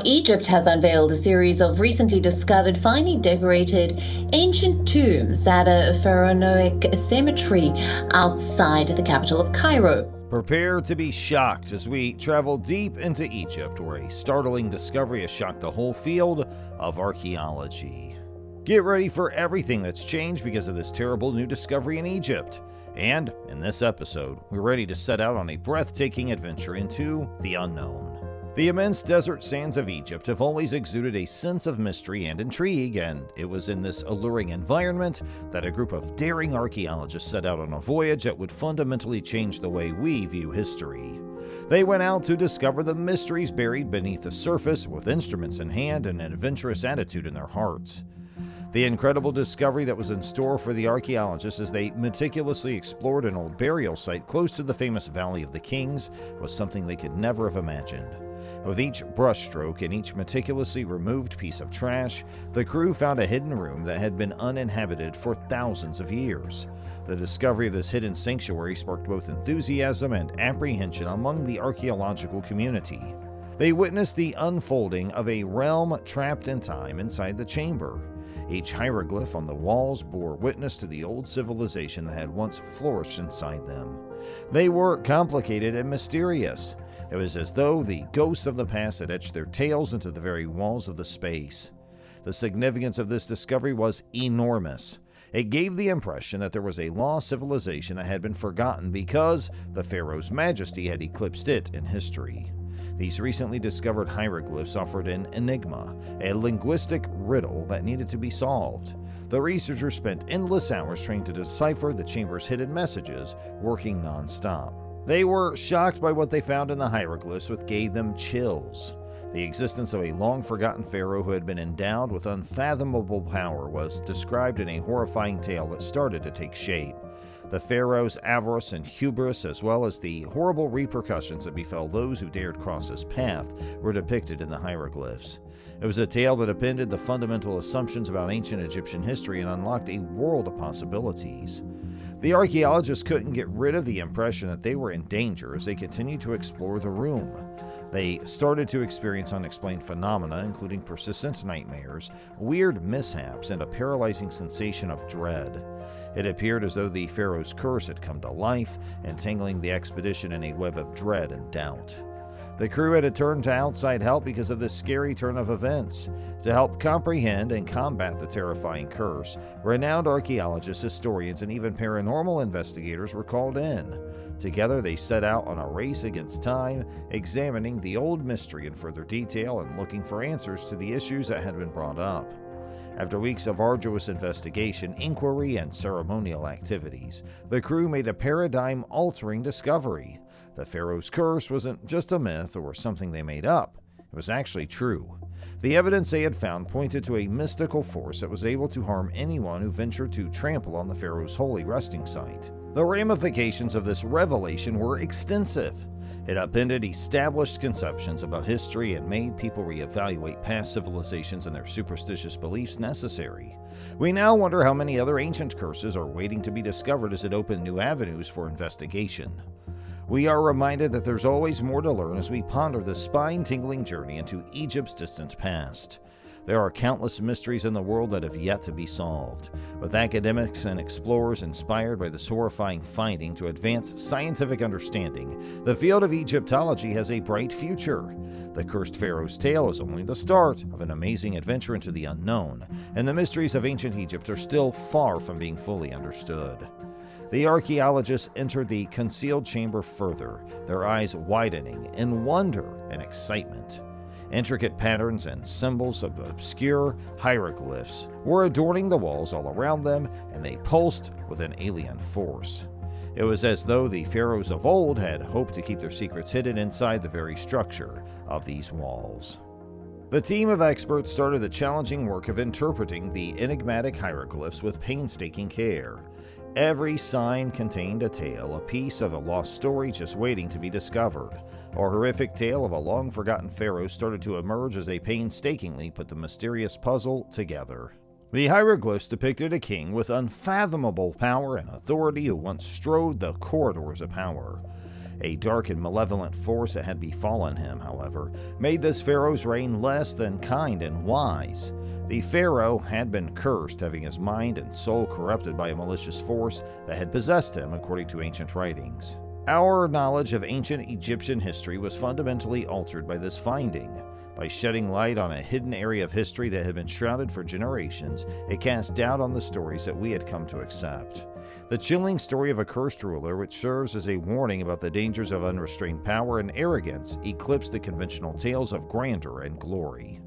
Egypt has unveiled a series of recently discovered, finely decorated ancient tombs at a pharaonic cemetery outside the capital of Cairo. Prepare to be shocked as we travel deep into Egypt, where a startling discovery has shocked the whole field of archaeology. Get ready for everything that's changed because of this terrible new discovery in Egypt. And in this episode, we're ready to set out on a breathtaking adventure into the unknown. The immense desert sands of Egypt have always exuded a sense of mystery and intrigue, and it was in this alluring environment that a group of daring archaeologists set out on a voyage that would fundamentally change the way we view history. They went out to discover the mysteries buried beneath the surface with instruments in hand and an adventurous attitude in their hearts. The incredible discovery that was in store for the archaeologists as they meticulously explored an old burial site close to the famous Valley of the Kings was something they could never have imagined. With each brushstroke and each meticulously removed piece of trash, the crew found a hidden room that had been uninhabited for thousands of years. The discovery of this hidden sanctuary sparked both enthusiasm and apprehension among the archaeological community. They witnessed the unfolding of a realm trapped in time inside the chamber. Each hieroglyph on the walls bore witness to the old civilization that had once flourished inside them. They were complicated and mysterious. It was as though the ghosts of the past had etched their tales into the very walls of the space. The significance of this discovery was enormous. It gave the impression that there was a lost civilization that had been forgotten because the pharaoh's majesty had eclipsed it in history. These recently discovered hieroglyphs offered an enigma, a linguistic riddle that needed to be solved. The researchers spent endless hours trying to decipher the chamber's hidden messages, working non-stop. They were shocked by what they found in the hieroglyphs, which gave them chills. The existence of a long-forgotten pharaoh who had been endowed with unfathomable power was described in a horrifying tale that started to take shape. The pharaoh's avarice and hubris, as well as the horrible repercussions that befell those who dared cross his path, were depicted in the hieroglyphs. It was a tale that upended the fundamental assumptions about ancient Egyptian history and unlocked a world of possibilities. The archaeologists couldn't get rid of the impression that they were in danger as they continued to explore the room. They started to experience unexplained phenomena, including persistent nightmares, weird mishaps, and a paralyzing sensation of dread. It appeared as though the pharaoh's curse had come to life, entangling the expedition in a web of dread and doubt. The crew had to turn to outside help because of this scary turn of events. To help comprehend and combat the terrifying curse, renowned archaeologists, historians, and even paranormal investigators were called in. Together, they set out on a race against time, examining the old mystery in further detail and looking for answers to the issues that had been brought up. After weeks of arduous investigation, inquiry, and ceremonial activities, the crew made a paradigm-altering discovery. The pharaoh's curse wasn't just a myth or something they made up. It was actually true. The evidence they had found pointed to a mystical force that was able to harm anyone who ventured to trample on the pharaoh's holy resting site. The ramifications of this revelation were extensive. It upended established conceptions about history and made people reevaluate past civilizations and their superstitious beliefs necessary. We now wonder how many other ancient curses are waiting to be discovered as it opened new avenues for investigation. We are reminded that there's always more to learn as we ponder the spine-tingling journey into Egypt's distant past. There are countless mysteries in the world that have yet to be solved. With academics and explorers inspired by this horrifying finding to advance scientific understanding, the field of Egyptology has a bright future. The cursed pharaoh's tale is only the start of an amazing adventure into the unknown, and the mysteries of ancient Egypt are still far from being fully understood. The archaeologists entered the concealed chamber further, their eyes widening in wonder and excitement. Intricate patterns and symbols of obscure hieroglyphs were adorning the walls all around them, and they pulsed with an alien force. It was as though the pharaohs of old had hoped to keep their secrets hidden inside the very structure of these walls. The team of experts started the challenging work of interpreting the enigmatic hieroglyphs with painstaking care. Every sign contained a tale, a piece of a lost story just waiting to be discovered. A horrific tale of a long-forgotten pharaoh started to emerge as they painstakingly put the mysterious puzzle together. The hieroglyphs depicted a king with unfathomable power and authority who once strode the corridors of power. A dark and malevolent force that had befallen him, however, made this pharaoh's reign less than kind and wise. The pharaoh had been cursed, having his mind and soul corrupted by a malicious force that had possessed him, according to ancient writings. Our knowledge of ancient Egyptian history was fundamentally altered by this finding. By shedding light on a hidden area of history that had been shrouded for generations, it cast doubt on the stories that we had come to accept. The chilling story of a cursed ruler, which serves as a warning about the dangers of unrestrained power and arrogance, eclipsed the conventional tales of grandeur and glory.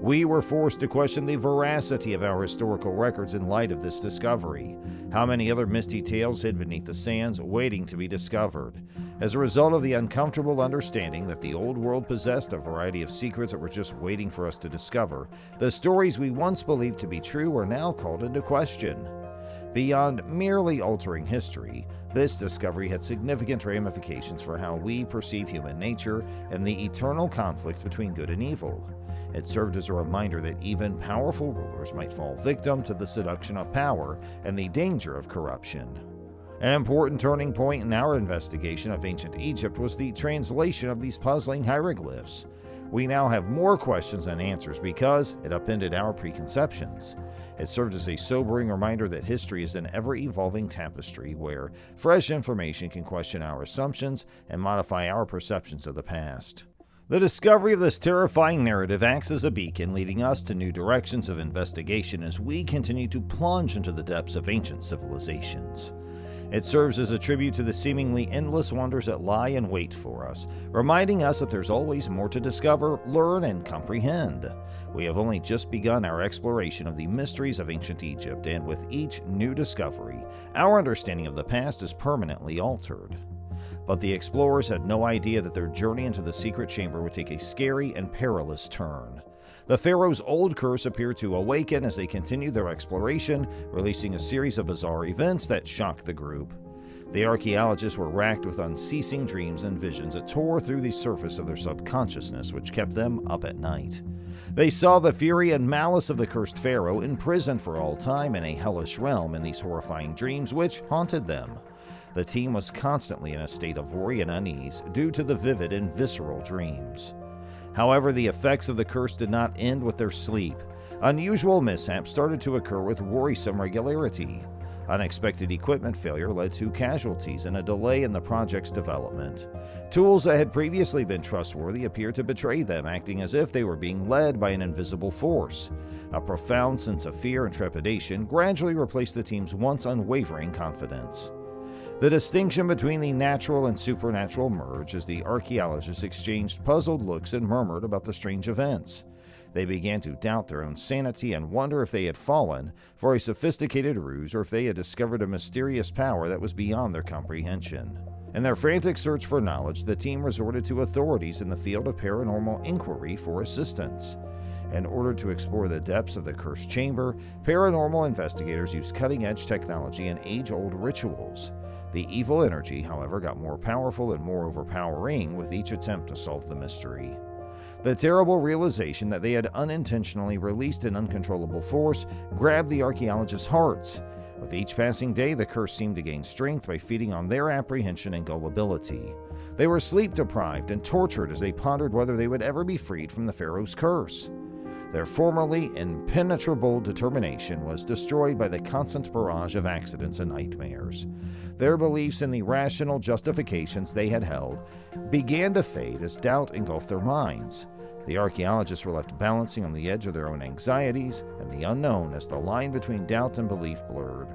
We were forced to question the veracity of our historical records in light of this discovery. How many other misty tales hid beneath the sands, waiting to be discovered? As a result of the uncomfortable understanding that the old world possessed a variety of secrets that were just waiting for us to discover, the stories we once believed to be true are now called into question. Beyond merely altering history, this discovery had significant ramifications for how we perceive human nature and the eternal conflict between good and evil. It served as a reminder that even powerful rulers might fall victim to the seduction of power and the danger of corruption. An important turning point in our investigation of ancient Egypt was the translation of these puzzling hieroglyphs. We now have more questions than answers because it upended our preconceptions. It served as a sobering reminder that history is an ever-evolving tapestry where fresh information can question our assumptions and modify our perceptions of the past. The discovery of this terrifying narrative acts as a beacon leading us to new directions of investigation as we continue to plunge into the depths of ancient civilizations. It serves as a tribute to the seemingly endless wonders that lie in wait for us, reminding us that there's always more to discover, learn, and comprehend. We have only just begun our exploration of the mysteries of ancient Egypt, and with each new discovery, our understanding of the past is permanently altered. But the explorers had no idea that their journey into the secret chamber would take a scary and perilous turn. The pharaoh's old curse appeared to awaken as they continued their exploration, releasing a series of bizarre events that shocked the group. The archaeologists were racked with unceasing dreams and visions that tore through the surface of their subconsciousness, which kept them up at night. They saw the fury and malice of the cursed pharaoh imprisoned for all time in a hellish realm in these horrifying dreams which haunted them. The team was constantly in a state of worry and unease due to the vivid and visceral dreams. However, the effects of the curse did not end with their sleep. Unusual mishaps started to occur with worrisome regularity. Unexpected equipment failure led to casualties and a delay in the project's development. Tools that had previously been trustworthy appeared to betray them, acting as if they were being led by an invisible force. A profound sense of fear and trepidation gradually replaced the team's once unwavering confidence. The distinction between the natural and supernatural merged as the archaeologists exchanged puzzled looks and murmured about the strange events. They began to doubt their own sanity and wonder if they had fallen for a sophisticated ruse or if they had discovered a mysterious power that was beyond their comprehension. In their frantic search for knowledge, the team resorted to authorities in the field of paranormal inquiry for assistance. In order to explore the depths of the cursed chamber, paranormal investigators used cutting-edge technology and age-old rituals. The evil energy, however, got more powerful and more overpowering with each attempt to solve the mystery. The terrible realization that they had unintentionally released an uncontrollable force grabbed the archaeologists' hearts. With each passing day, the curse seemed to gain strength by feeding on their apprehension and gullibility. They were sleep-deprived and tortured as they pondered whether they would ever be freed from the pharaoh's curse. Their formerly impenetrable determination was destroyed by the constant barrage of accidents and nightmares. Their beliefs in the rational justifications they had held began to fade as doubt engulfed their minds. The archaeologists were left balancing on the edge of their own anxieties and the unknown as the line between doubt and belief blurred.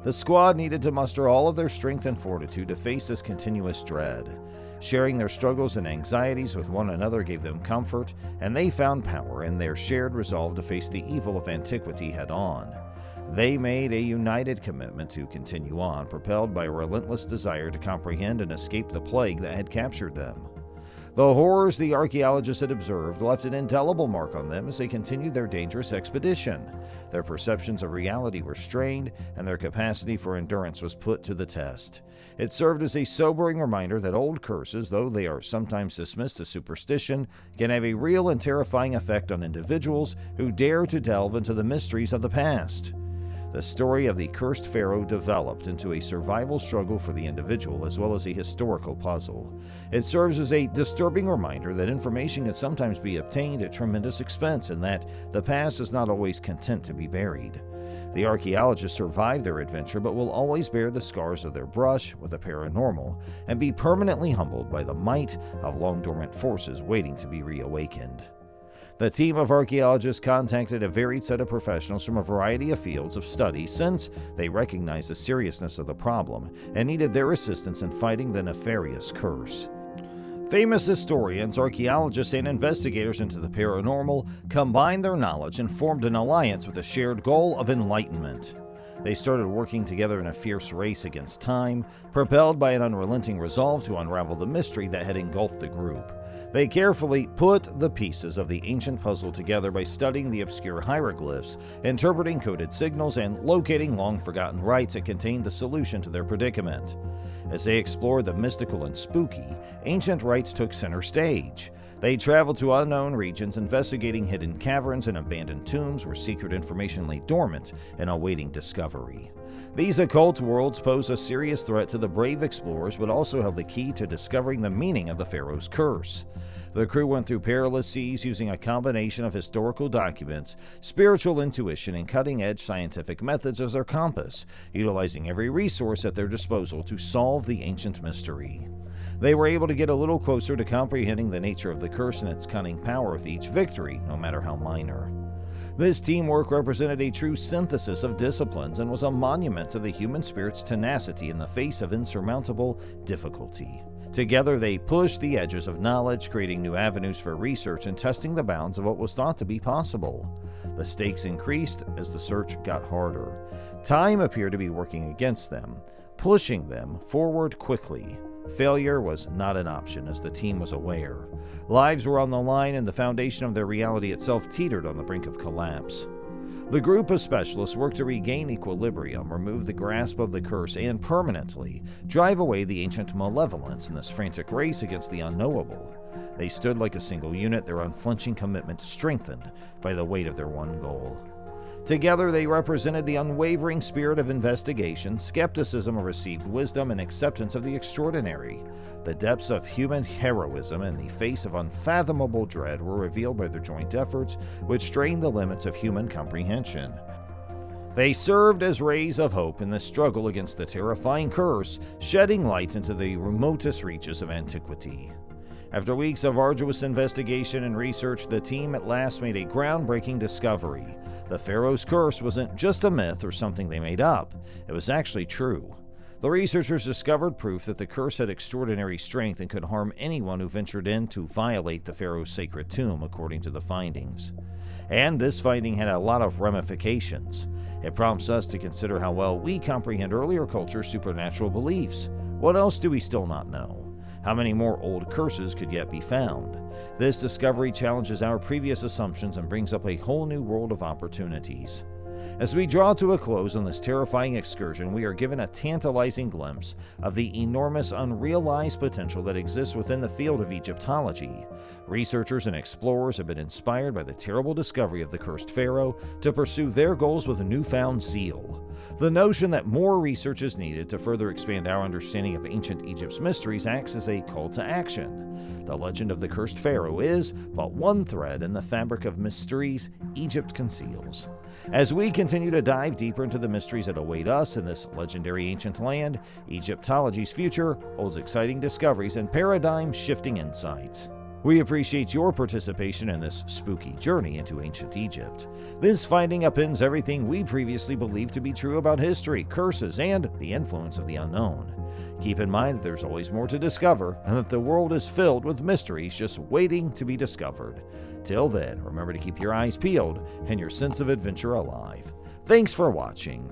The squad needed to muster all of their strength and fortitude to face this continuous dread. Sharing their struggles and anxieties with one another gave them comfort, and they found power in their shared resolve to face the evil of antiquity head-on. They made a united commitment to continue on, propelled by a relentless desire to comprehend and escape the plague that had captured them. The horrors the archaeologists had observed left an indelible mark on them as they continued their dangerous expedition. Their perceptions of reality were strained, and their capacity for endurance was put to the test. It served as a sobering reminder that old curses, though they are sometimes dismissed as superstition, can have a real and terrifying effect on individuals who dare to delve into the mysteries of the past. The story of the cursed pharaoh developed into a survival struggle for the individual as well as a historical puzzle. It serves as a disturbing reminder that information can sometimes be obtained at tremendous expense and that the past is not always content to be buried. The archaeologists survive their adventure but will always bear the scars of their brush with the paranormal and be permanently humbled by the might of long-dormant forces waiting to be reawakened. The team of archaeologists contacted a varied set of professionals from a variety of fields of study since they recognized the seriousness of the problem and needed their assistance in fighting the nefarious curse. Famous historians, archaeologists, and investigators into the paranormal combined their knowledge and formed an alliance with a shared goal of enlightenment. They started working together in a fierce race against time, propelled by an unrelenting resolve to unravel the mystery that had engulfed the group. They carefully put the pieces of the ancient puzzle together by studying the obscure hieroglyphs, interpreting coded signals, and locating long-forgotten rites that contained the solution to their predicament. As they explored the mystical and spooky, ancient rites took center stage. They traveled to unknown regions, investigating hidden caverns and abandoned tombs where secret information lay dormant and awaiting discovery. These occult worlds pose a serious threat to the brave explorers, but also held the key to discovering the meaning of the pharaoh's curse. The crew went through perilous seas using a combination of historical documents, spiritual intuition, and cutting-edge scientific methods as their compass, utilizing every resource at their disposal to solve the ancient mystery. They were able to get a little closer to comprehending the nature of the curse and its cunning power with each victory, no matter how minor. This teamwork represented a true synthesis of disciplines and was a monument to the human spirit's tenacity in the face of insurmountable difficulty. Together, they pushed the edges of knowledge, creating new avenues for research and testing the bounds of what was thought to be possible. The stakes increased as the search got harder. Time appeared to be working against them, pushing them forward quickly. Failure was not an option, as the team was aware. Lives were on the line, and the foundation of their reality itself teetered on the brink of collapse. The group of specialists worked to regain equilibrium, remove the grasp of the curse, and permanently drive away the ancient malevolence in this frantic race against the unknowable. They stood like a single unit, their unflinching commitment strengthened by the weight of their one goal. Together, they represented the unwavering spirit of investigation, skepticism of received wisdom, and acceptance of the extraordinary. The depths of human heroism in the face of unfathomable dread were revealed by their joint efforts, which strained the limits of human comprehension. They served as rays of hope in the struggle against the terrifying curse, shedding light into the remotest reaches of antiquity. After weeks of arduous investigation and research, the team at last made a groundbreaking discovery. The pharaoh's curse wasn't just a myth or something they made up. It was actually true. The researchers discovered proof that the curse had extraordinary strength and could harm anyone who ventured in to violate the pharaoh's sacred tomb, according to the findings. And this finding had a lot of ramifications. It prompts us to consider how well we comprehend earlier cultures' supernatural beliefs. What else do we still not know? How many more old curses could yet be found? This discovery challenges our previous assumptions and brings up a whole new world of opportunities. As we draw to a close on this terrifying excursion, we are given a tantalizing glimpse of the enormous unrealized potential that exists within the field of Egyptology. Researchers and explorers have been inspired by the terrible discovery of the cursed pharaoh to pursue their goals with a newfound zeal. The notion that more research is needed to further expand our understanding of ancient Egypt's mysteries acts as a call to action. The legend of the cursed pharaoh is but one thread in the fabric of mysteries Egypt conceals. As we continue to dive deeper into the mysteries that await us in this legendary ancient land, Egyptology's future holds exciting discoveries and paradigm-shifting insights. We appreciate your participation in this spooky journey into ancient Egypt. This finding upends everything we previously believed to be true about history, curses, and the influence of the unknown. Keep in mind that there's always more to discover, and that the world is filled with mysteries just waiting to be discovered. Till then, remember to keep your eyes peeled and your sense of adventure alive. Thanks for watching.